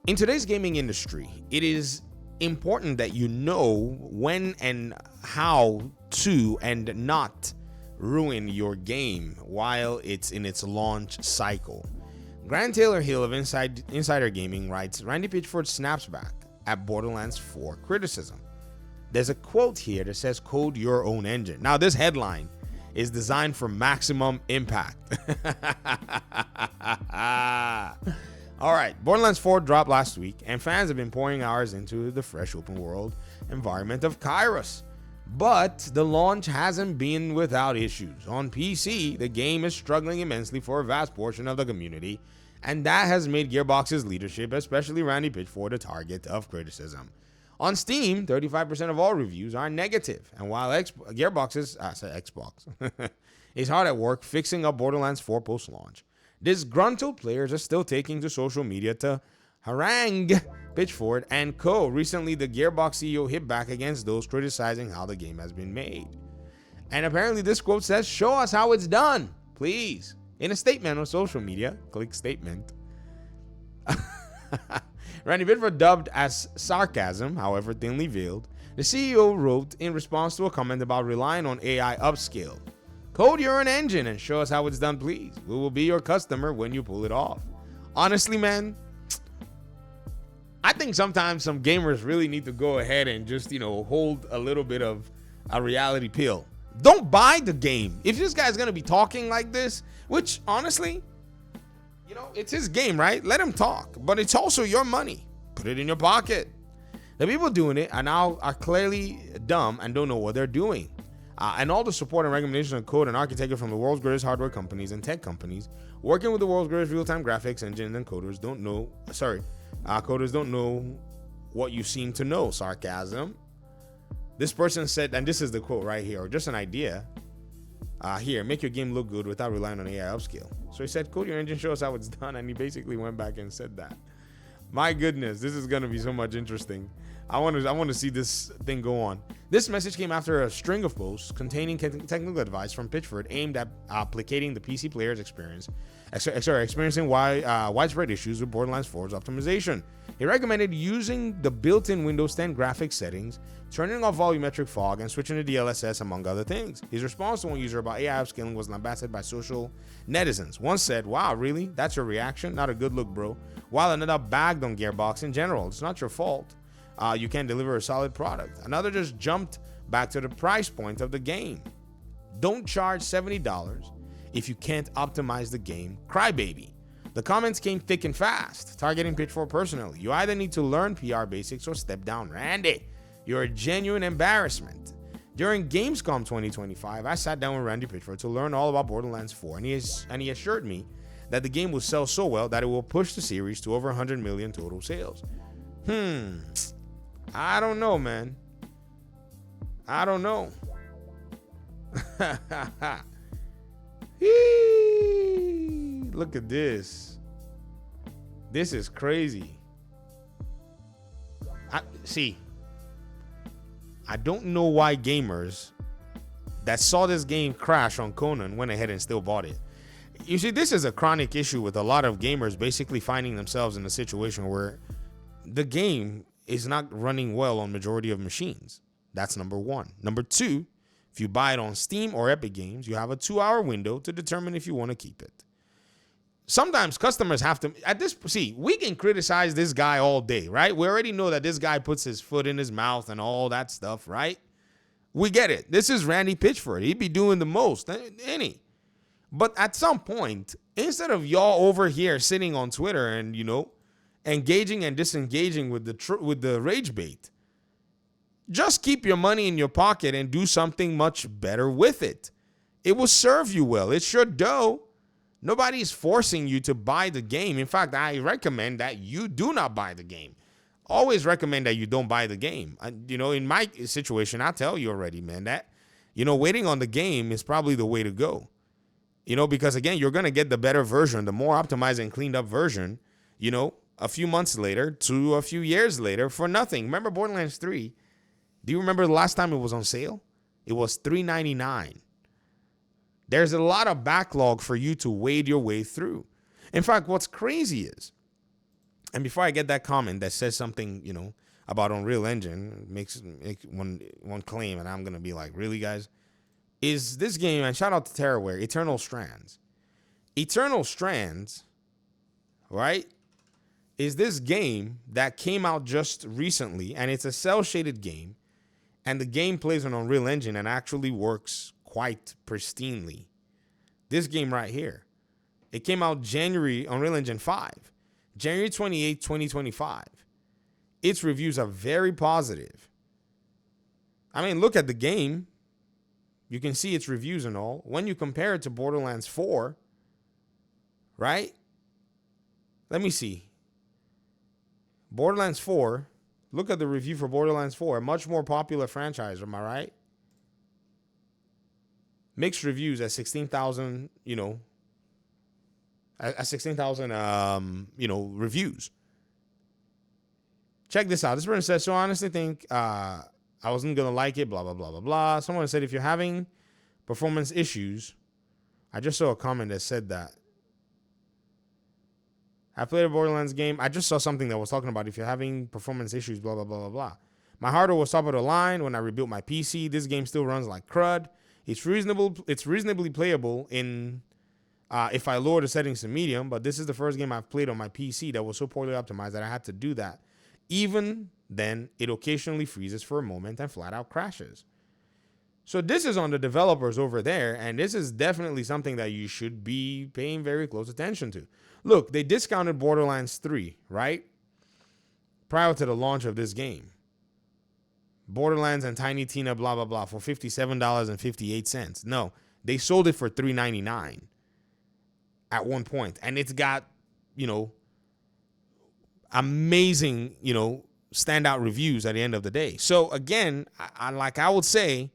In today's gaming industry, it is important that you know when and how to and not ruin your game while it's in its launch cycle. Grant Taylor Hill of Insider Gaming writes, Randy Pitchford snaps back at Borderlands 4 criticism. There's a quote here that says, code your own engine. Now, this headline is designed for maximum impact. All right, Borderlands 4 dropped last week, and fans have been pouring hours into the fresh open world environment of Kairos. But the launch hasn't been without issues. On PC, the game is struggling immensely for a vast portion of the community, and that has made Gearbox's leadership, especially Randy Pitchford, a target of criticism. On Steam, 35% of all reviews are negative, and while Gearbox is hard at work fixing up Borderlands 4 post-launch, disgruntled players are still taking to social media to harangue Pitchford and co. Recently, the Gearbox CEO hit back against those criticizing how the game has been made. And apparently this quote says, show us how it's done, please. In a statement on social media, click statement. Randy Pitchford, dubbed as sarcasm, however thinly veiled, the CEO wrote in response to a comment about relying on AI upscale. Code your own engine and show us how it's done, please. We will be your customer when you pull it off. Honestly, man, I think sometimes some gamers really need to go ahead and just, hold a little bit of a reality pill. Don't buy the game. If this guy's going to be talking like this, which honestly, it's his game, right? Let him talk, but it's also your money. Put it in your pocket. The people doing it are clearly dumb and don't know what they're doing. And all the support and recommendation of code and architecture from the world's greatest hardware companies and tech companies working with the world's greatest real-time graphics engine and coders don't know what you seem to know. Sarcasm. This person said, and this is the quote right here, or just an idea. Here, make your game look good without relying on AI upscale. So he said, code your engine, show us how it's done. And he basically went back and said that. My goodness, this is going to be so much interesting. I want to see this thing go on. This message came after a string of posts containing technical advice from Pitchford aimed at placating the PC player's experiencing widespread issues with Borderlands 4's optimization. He recommended using the built-in Windows 10 graphics settings, turning off volumetric fog, and switching to DLSS, among other things. His response to one user about AI upscaling was lambasted by social netizens. One said, wow, really? That's your reaction? Not a good look, bro. While another bagged on Gearbox in general. It's not your fault. You can't deliver a solid product. Another just jumped back to the price point of the game. Don't charge $70 if you can't optimize the game. Crybaby. The comments came thick and fast, targeting Pitchford personally. You either need to learn PR basics or step down. Randy, you're a genuine embarrassment. During Gamescom 2025, I sat down with Randy Pitchford to learn all about Borderlands 4, and he assured me that the game will sell so well that it will push the series to over 100 million total sales. I don't know, man. I don't know. Look at this. This is crazy. I don't know why gamers that saw this game crash on Conan went ahead and still bought it. You see, this is a chronic issue with a lot of gamers basically finding themselves in a situation where the game is not running well on majority of machines. That's number one. Number two, if you buy it on Steam or Epic Games, you have a 2-hour window to determine if you want to keep it. Sometimes customers have to, we can criticize this guy all day, right? We already know that this guy puts his foot in his mouth and all that stuff, right? We get it. This is Randy Pitchford. He'd be doing the most, But at some point, instead of y'all over here sitting on Twitter and, engaging and disengaging with the rage bait, just keep your money in your pocket and do something much better with it. It will serve you well. It's your dough. Nobody's forcing you to buy the game. In fact, I recommend that you do not buy the game. Always recommend that you don't buy the game. In my situation, I tell you already, man, that, waiting on the game is probably the way to go. Because again, you're going to get the better version, the more optimized and cleaned up version, a few months later to a few years later for nothing. Remember Borderlands 3? Do you remember the last time it was on sale? It was $3.99. There's a lot of backlog for you to wade your way through. In fact, what's crazy is And before I get that comment that says something, you know, about Unreal Engine, makes one claim, and I'm gonna be like, really, guys? Is this game, and shout out to Terraware, Eternal Strands. Eternal Strands, right, is this game that came out just recently, and it's a cel-shaded game, and the game plays on Unreal Engine and actually works quite pristinely. This game right here, it came out January, Unreal Engine 5, January 28, 2025. Its reviews are very positive. I mean, look at the game. You can see its reviews and all. When you compare it to Borderlands 4, right? Let me see. Borderlands 4. Look at the review for Borderlands 4. A much more popular franchise, am I right? Mixed reviews at 16,000, you know, at 16,000, you know, reviews. Check this out. This person says, so I honestly think I wasn't going to like it, blah, blah, blah, blah, blah. Someone said, if you're having performance issues, I just saw a comment that said that. I played a Borderlands game. I just saw something that was talking about if you're having performance issues, blah, blah, blah, blah, blah. My hardware was top of the line when I rebuilt my PC. This game still runs like crud. It's reasonably playable in if I lower the settings to medium, but this is the first game I've played on my PC that was so poorly optimized that I had to do that. Even then, it occasionally freezes for a moment and flat out crashes. So this is on the developers over there, and this is definitely something that you should be paying very close attention to. Look, they discounted Borderlands 3, right? Prior to the launch of this game. Borderlands and Tiny Tina, blah, blah, blah, for $57.58. No, they sold it for $3.99 at one point. And it's got, you know, amazing, you know, standout reviews at the end of the day. So again, I would say,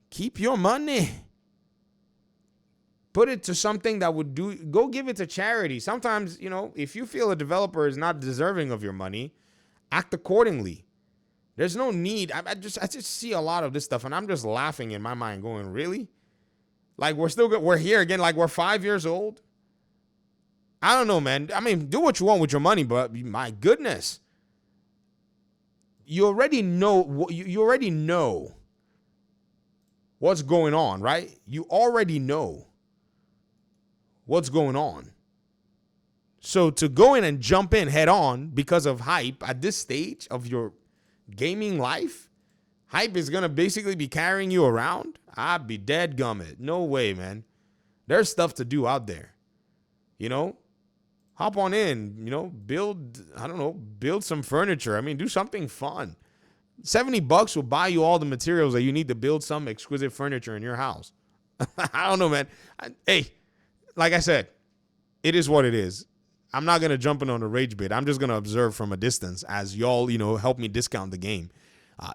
keep your money. Put it to something that would do, go give it to charity. Sometimes, you know, if you feel a developer is not deserving of your money, act accordingly. There's no need. I just see a lot of this stuff, and I'm just laughing in my mind going, really? Like, we're here again, like we're 5 years old? I don't know, man. I mean, do what you want with your money, but my goodness. You already know, you already know what's going on, right? You already know what's going on. So to go in and jump in head on because of hype at this stage of your gaming life, hype is going to basically be carrying you around. I'd be dead gummit. No way, man. There's stuff to do out there. You know, hop on in, you know, build, I don't know, build some furniture. I mean, do something fun. $70 will buy you all the materials that you need to build some exquisite furniture in your house. I don't know, man. Hey, like I said, it is what it is. I'm not going to jump in on a rage bit. I'm just going to observe from a distance as y'all, you know, help me discount the game.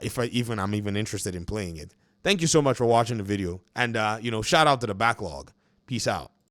If I'm even interested in playing it. Thank you so much for watching the video. And, you know, shout out to the Backlog. Peace out.